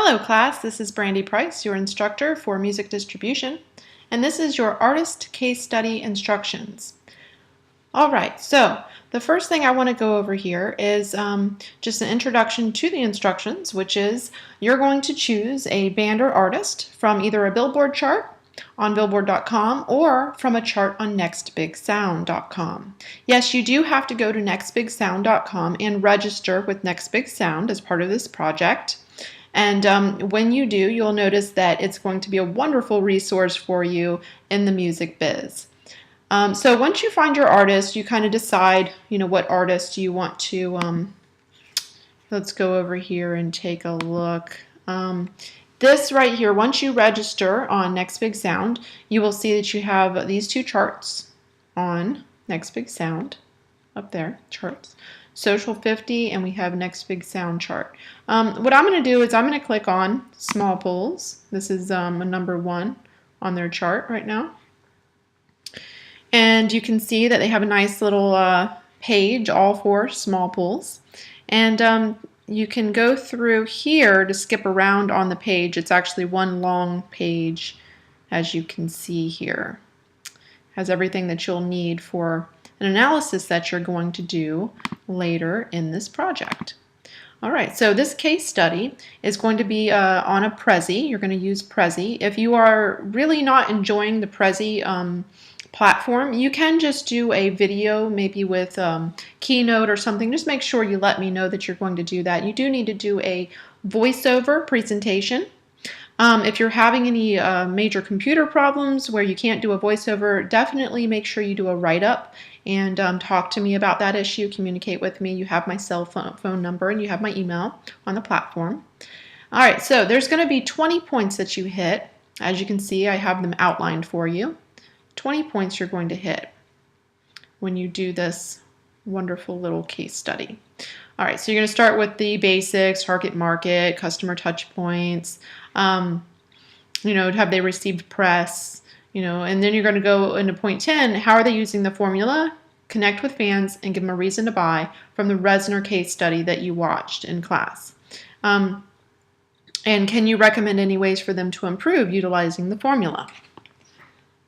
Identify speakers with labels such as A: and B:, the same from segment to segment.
A: Hello class, this is Brandy Price, your instructor for music distribution, and this is your artist case study instructions. Alright, so the first thing I want to go over here is just an introduction to the instructions, which is you're going to choose a band or artist from either a Billboard chart on Billboard.com or from a chart on NextBigSound.com. Yes, you do have to go to NextBigSound.com and register with NextBigSound as part of this project. And when you do, you'll notice that it's going to be a wonderful resource for you in the music biz. So once you find your artist, you kind of decide, what artist you want to, let's go over here and take a look. This right here, once you register on NextBigSound, you will see that you have these two charts on NextBigSound, up there, charts. Social 50, and we have NextBigSound chart. What I'm going to do is I'm going to click on small polls. This is a number 1 on their chart right now. And you can see that they have a nice little page, all for small polls. And you can go through here to skip around on the page. It's actually one long page, as you can see here. It has everything that you'll need for an analysis that you're going to do later in this project. All right, so this case study is going to be on a Prezi. You're going to use Prezi. If you are really not enjoying the Prezi platform, you can just do a video, maybe with Keynote or something. Just make sure you let me know that you're going to do that. You do need to do a voiceover presentation. If you're having any major computer problems where you can't do a voiceover, definitely make sure you do a write-up and talk to me about that issue. Communicate with me. You have my cell phone number and you have my email on the platform. All right, so there's going to be 20 points that you hit. As you can see, I have them outlined for you. 20 points you're going to hit when you do this wonderful little case study. All right, so you're going to start with the basics, target market, customer touch points, have they received press, and then you're going to go into point 10, how are they using the formula, connect with fans, and give them a reason to buy from the Reznor case study that you watched in class. And can you recommend any ways for them to improve utilizing the formula?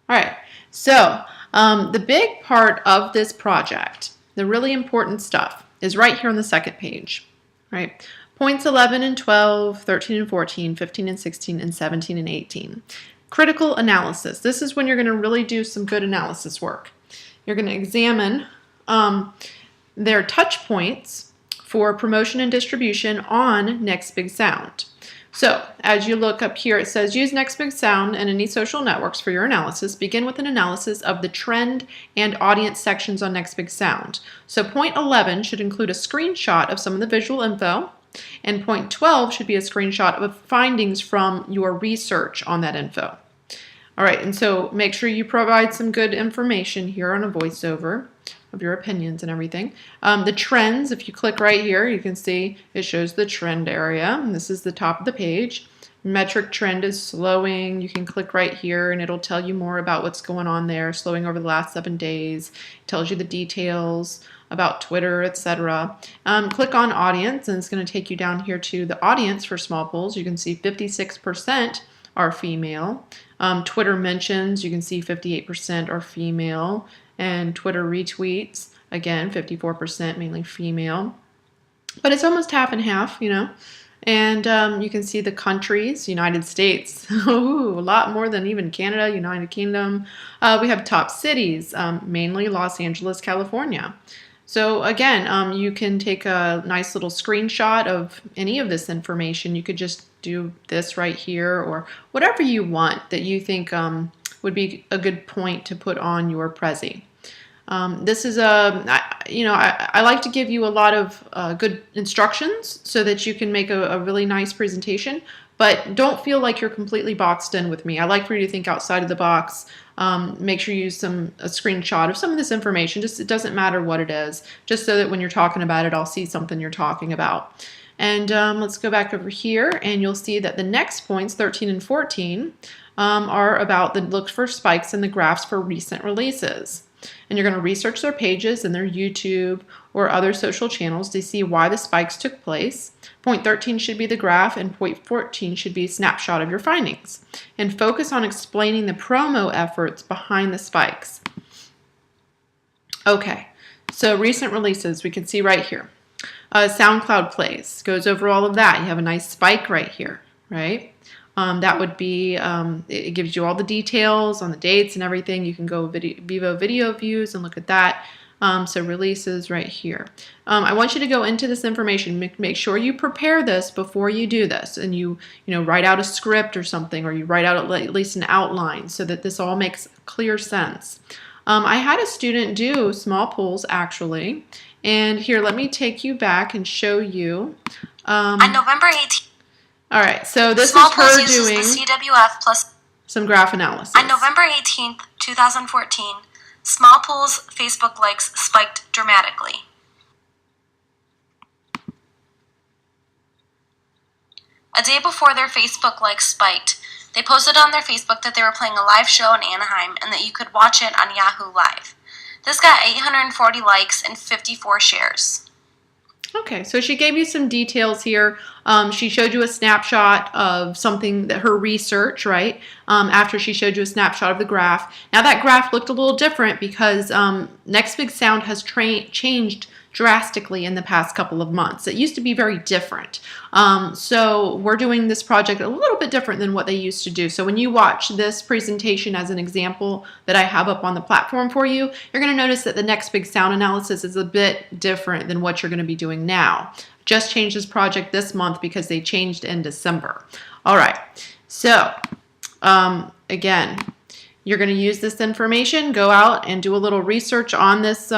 A: All right, so the big part of this project, the really important stuff, is right here on the second page, right? Points 11 and 12, 13 and 14, 15 and 16, and 17 and 18. Critical analysis. This is when you're going to really do some good analysis work. You're going to examine their touch points for promotion and distribution on NextBigSound. So, as you look up here, it says, use NextBigSound and any social networks for your analysis. Begin with an analysis of the trend and audience sections on NextBigSound. So, point 11 should include a screenshot of some of the visual info, and point 12 should be a screenshot of findings from your research on that info. All right, and so make sure you provide some good information here on a voiceover of your opinions and everything. The trends, if you click right here, you can see it shows the trend area. And this is the top of the page. Metric trend is slowing. You can click right here and it'll tell you more about what's going on there, slowing over the last 7 days. It tells you the details about Twitter, etc. Click on audience and it's going to take you down here to the audience for small polls. You can see 56% are female. Twitter mentions, you can see 58% are female. And Twitter retweets, again, 54% mainly female. But it's almost half and half, And you can see the countries, United States, ooh, a lot more than even Canada, United Kingdom. We have top cities, mainly Los Angeles, California. So again, you can take a nice little screenshot of any of this information. You could just do this right here or whatever you want that you think would be a good point to put on your Prezi. This is I like to give you a lot of good instructions so that you can make a really nice presentation, but don't feel like you're completely boxed in with me. I like for you to think outside of the box. Make sure you use a screenshot of some of this information. It doesn't matter what it is, just so that when you're talking about it, I'll see something you're talking about. And let's go back over here, and you'll see that the next points, 13 and 14, are about the look for spikes in the graphs for recent releases. And you're going to research their pages and their YouTube or other social channels to see why the spikes took place. Point 13 should be the graph, and point 14 should be a snapshot of your findings. And focus on explaining the promo efforts behind the spikes. Okay, so recent releases, we can see right here. SoundCloud plays, goes over all of that. You have a nice spike right here, right? That would be, it gives you all the details on the dates and everything. You can go Vivo video views and look at that. So releases right here. I want you to go into this information. Make sure you prepare this before you do this, and you write out a script or something, or you write out at least an outline so that this all makes clear sense. I had a student do small pulls actually, and here let me take you back and show you.
B: On November 18th.
A: All right, so this is her doing
B: the CWF plus
A: some graph analysis.
B: On November 18th, 2014, small pools Facebook likes spiked dramatically. A day before their Facebook likes spiked, they posted on their Facebook that they were playing a live show in Anaheim and that you could watch it on Yahoo Live. This got 840 likes and 54 shares.
A: Okay, so she gave you some details here. She showed you a snapshot of something that her research, right? After she showed you a snapshot of the graph. Now that graph looked a little different because Next Big Sound has changed drastically in the past couple of months. It used to be very different. So we're doing this project a little bit different than what they used to do. So when you watch this presentation as an example that I have up on the platform for you, you're going to notice that the Next Big Sound analysis is a bit different than what you're going to be doing now. Just changed this project this month because they changed in December. All right, so again, you're going to use this information, go out and do a little research on this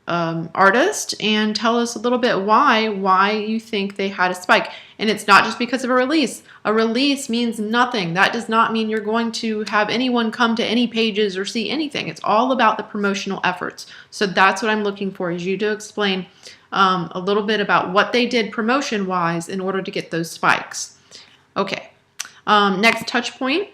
A: artist and tell us a little bit why you think they had a spike. And it's not just because of a release. A release means nothing. That does not mean you're going to have anyone come to any pages or see anything. It's all about the promotional efforts. So that's what I'm looking for, is you to explain a little bit about what they did promotion-wise in order to get those spikes. Okay, next touch point.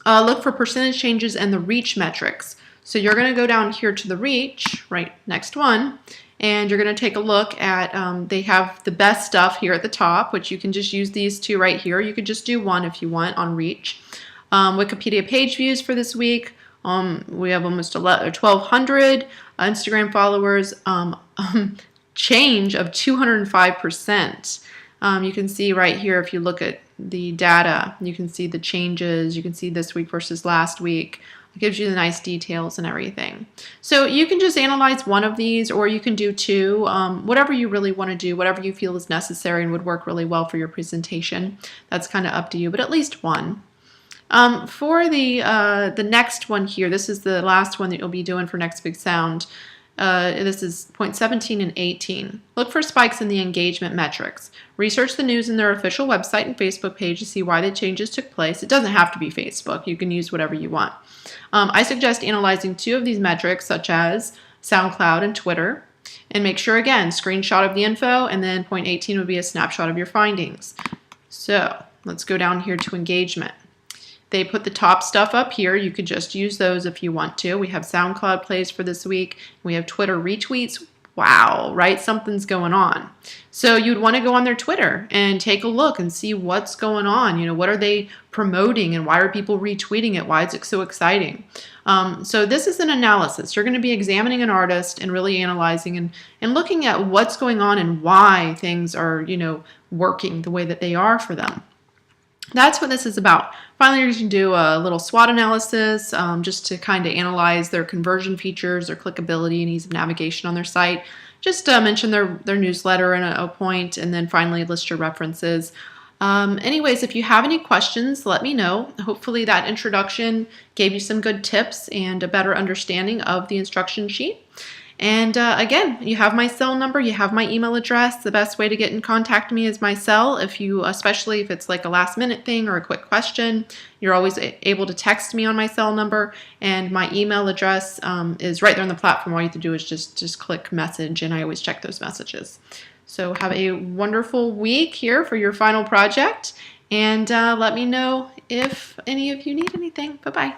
A: Look for percentage changes and the reach metrics. So you're going to go down here to the reach, right, next one, and you're going to take a look at, they have the best stuff here at the top, which you can just use these two right here. You could just do one if you want on reach. Wikipedia page views for this week. We have almost 1,200 Instagram followers, change of 205%. You can see right here, if you look at the data, you can see the changes. You can see this week versus last week. It gives you the nice details and everything. So you can just analyze one of these, or you can do two, whatever you really want to do, whatever you feel is necessary and would work really well for your presentation. That's kind of up to you, but at least one. For the next one here, this is the last one that you'll be doing for Next Big Sound. This is point 17 and 18. Look for spikes in the engagement metrics. Research the news in their official website and Facebook page to see why the changes took place. It doesn't have to be Facebook. You can use whatever you want. I suggest analyzing two of these metrics, such as SoundCloud and Twitter, and make sure, again, screenshot of the info, and then point 18 would be a snapshot of your findings. So let's go down here to engagement. They put the top stuff up here. You could just use those if you want to. We have SoundCloud plays for this week. We have Twitter retweets. Wow, right? Something's going on. So you'd want to go on their Twitter and take a look and see what's going on. You know, what are they promoting and why are people retweeting it? Why is it so exciting? So this is an analysis. You're going to be examining an artist and really analyzing and looking at what's going on and why things are, you know, working the way that they are for them. That's what this is about. Finally, you can do a little SWOT analysis just to kind of analyze their conversion features, their clickability, and ease of navigation on their site. Just mention their newsletter in a point, and then finally list your references. Anyways, if you have any questions, let me know. Hopefully that introduction gave you some good tips and a better understanding of the instruction sheet. And again, you have my cell number, you have my email address. The best way to get in contact with me is my cell. Especially if it's like a last minute thing or a quick question, you're always able to text me on my cell number. And my email address is right there on the platform. All you have to do is just click message, and I always check those messages. So have a wonderful week here for your final project, and let me know if any of you need anything. Bye-bye.